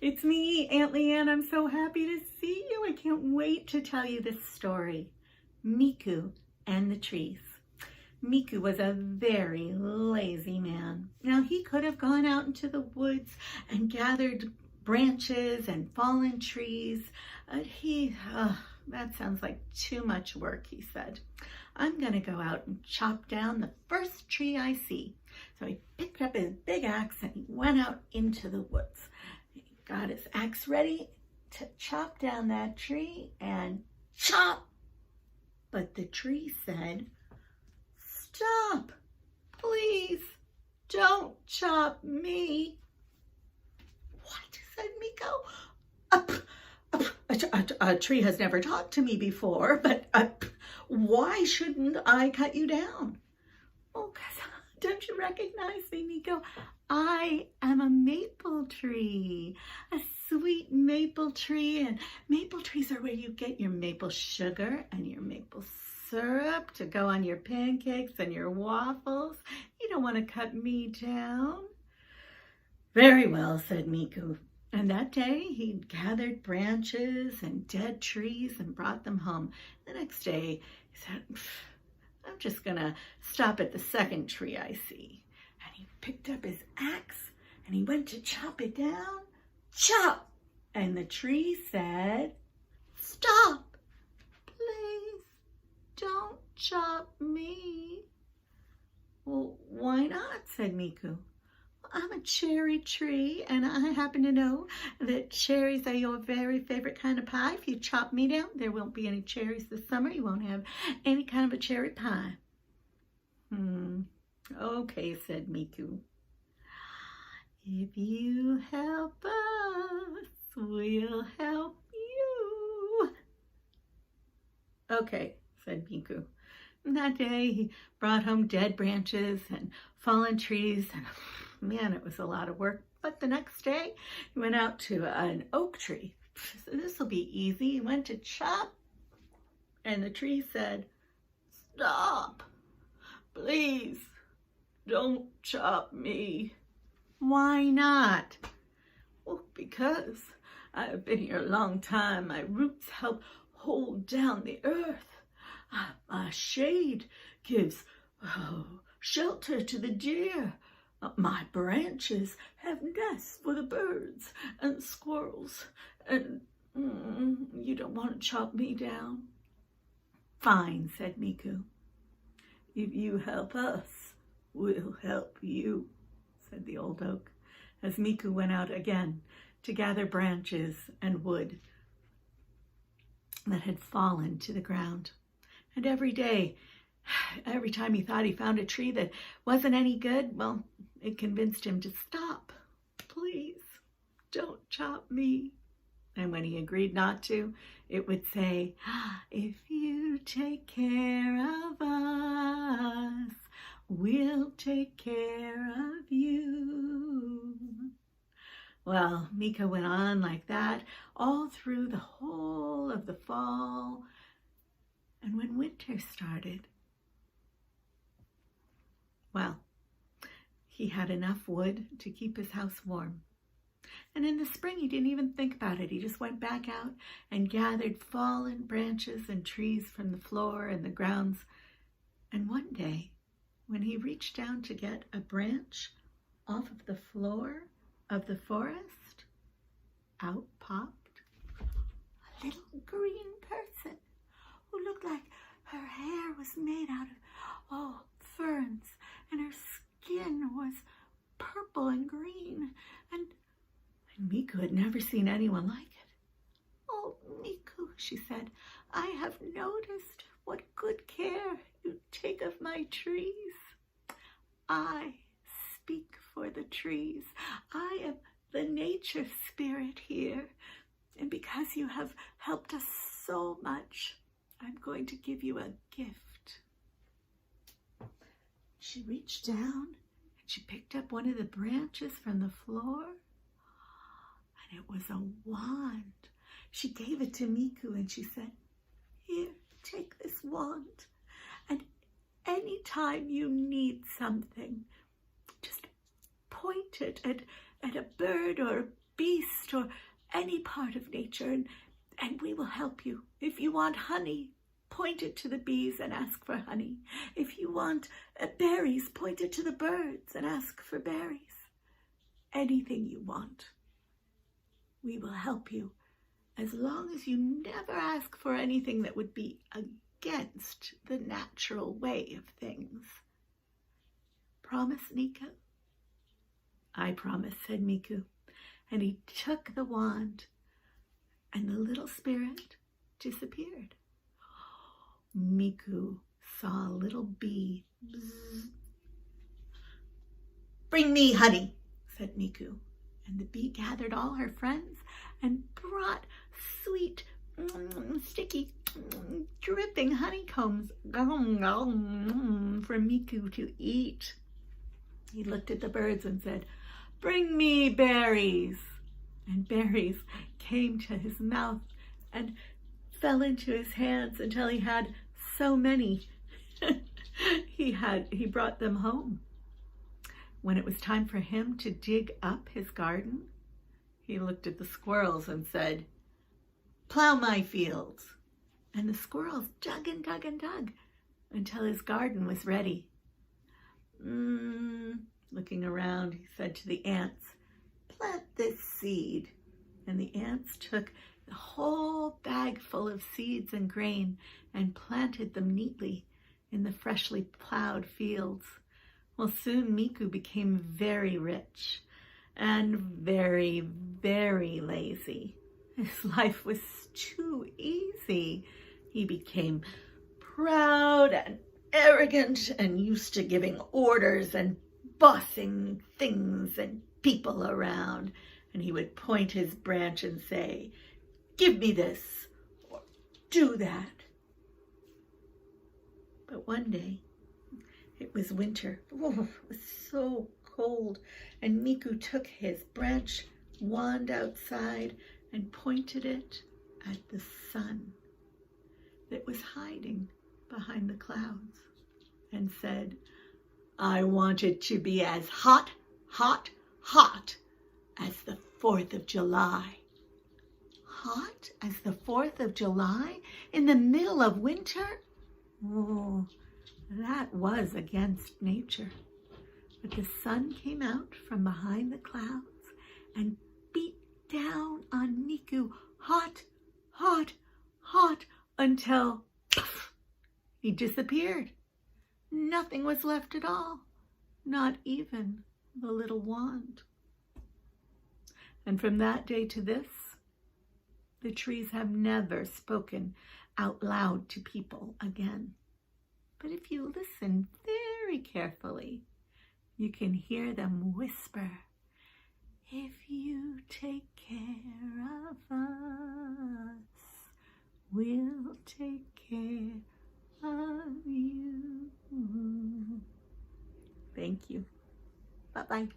It's me, Aunt Leanne. I'm so happy to see you. I can't wait to tell you this story. Mikku and the trees. Mikku was a very lazy man. Now, he could have gone out into the woods and gathered branches and fallen trees. That sounds like too much work, he said. I'm going to go out and chop down the first tree I see. So he picked up his big axe and he went out into the woods. He got his axe ready to chop down that tree and chop. But the tree said, "Stop, please, don't chop me." "What?" said Mikku. A tree has never talked to me before, but why shouldn't I cut you down?" "Oh, 'cause don't you recognize me, Mikku? I am a maple tree, a sweet maple tree, and maple trees are where you get your maple sugar and your maple syrup to go on your pancakes and your waffles. You don't want to cut me down." "Very well," said Mikku. And that day he gathered branches and dead trees and brought them home. The next day he said, "I'm just going to stop at the second tree I see." And he picked up his axe and he went to chop it down. Chop! And the tree said, "Stop! Please don't chop me." "Well, why not?" said Mikku. "I'm a cherry tree, and I happen to know that cherries are your very favorite kind of pie. If you chop me down, there won't be any cherries this summer. You won't have any kind of a cherry pie." "Okay," said Mikku. "If you help us, we'll help you." "Okay," said Mikku. And that day he brought home dead branches and fallen trees, and man, it was a lot of work. But the next day he went out to an oak tree. So this will be easy. He went to chop, and the tree said, "Stop, please, don't chop me." "Why not?" "Well, because I've been here a long time. My roots help hold down the earth. My shade gives shelter to the deer. My branches have nests for the birds and squirrels, and you don't want to chop me down." "Fine," said Mikku. "If you help us, we'll help you," said the old oak, as Mikku went out again to gather branches and wood that had fallen to the ground. And every day, every time he thought he found a tree that wasn't any good, well, it convinced him to stop. "Please, don't chop me." And when he agreed not to, it would say, "If you take care of us, we'll take care of you." Well, Mikku went on like that all through the whole of the fall. And when winter started, well, he had enough wood to keep his house warm. And in the spring, he didn't even think about it. He just went back out and gathered fallen branches and trees from the floor and the grounds. And one day, when he reached down to get a branch off of the floor of the forest, out popped a little green person who looked like her hair was made out of ferns, and her skin was purple and green, and Mikku had never seen anyone like it. "Oh, Mikku," she said, "I have noticed what good care you take of my trees. I speak for the trees. I am the nature spirit here, and because you have helped us so much, I'm going to give you a gift." She reached down and she picked up one of the branches from the floor, and it was a wand. She gave it to Mikku and she said, "Here, take this wand, and anytime you need something, just point it at a bird or a beast or any part of nature, and we will help you. If you want honey, point it to the bees and ask for honey. If you want berries, point it to the birds and ask for berries. Anything you want, we will help you, as long as you never ask for anything that would be against the natural way of things. Promise, Mikku?" "I promise," said Mikku, and he took the wand, and the little spirit disappeared. Mikku saw a little bee. Bzz. "Bring me honey," said Mikku, and the bee gathered all her friends and brought sweet, sticky, dripping honeycombs for Mikku to eat. He looked at the birds and said, "Bring me berries." And berries came to his mouth and fell into his hands until he had so many. He brought them home. When it was time for him to dig up his garden, he looked at the squirrels and said, "Plow my fields." And the squirrels dug and dug and dug until his garden was ready. Looking around, he said to the ants, "Plant this seed." And the ants took the whole bag full of seeds and grain and planted them neatly in the freshly plowed fields. Well, soon Mikku became very rich and very, very lazy. His life was too easy. He became proud and arrogant and used to giving orders and bossing things and people around. And he would point his branch and say, "Give me this," or "Do that." But one day, it was winter. Oh, it was so cold. And Mikku took his branch wand outside and pointed it at the sun that was hiding behind the clouds and said, "I want it to be as hot, hot, hot as the 4th of July. Hot as the 4th of July in the middle of winter? Oh, that was against nature. But the sun came out from behind the clouds and beat down on Mikku hot, hot, hot until he disappeared. Nothing was left at all, not even the little wand. And from that day to this, the trees have never spoken out loud to people again. But if you listen very carefully, you can hear them whisper, "If you take care of us, we'll take care of you." Thank you. Bye-bye.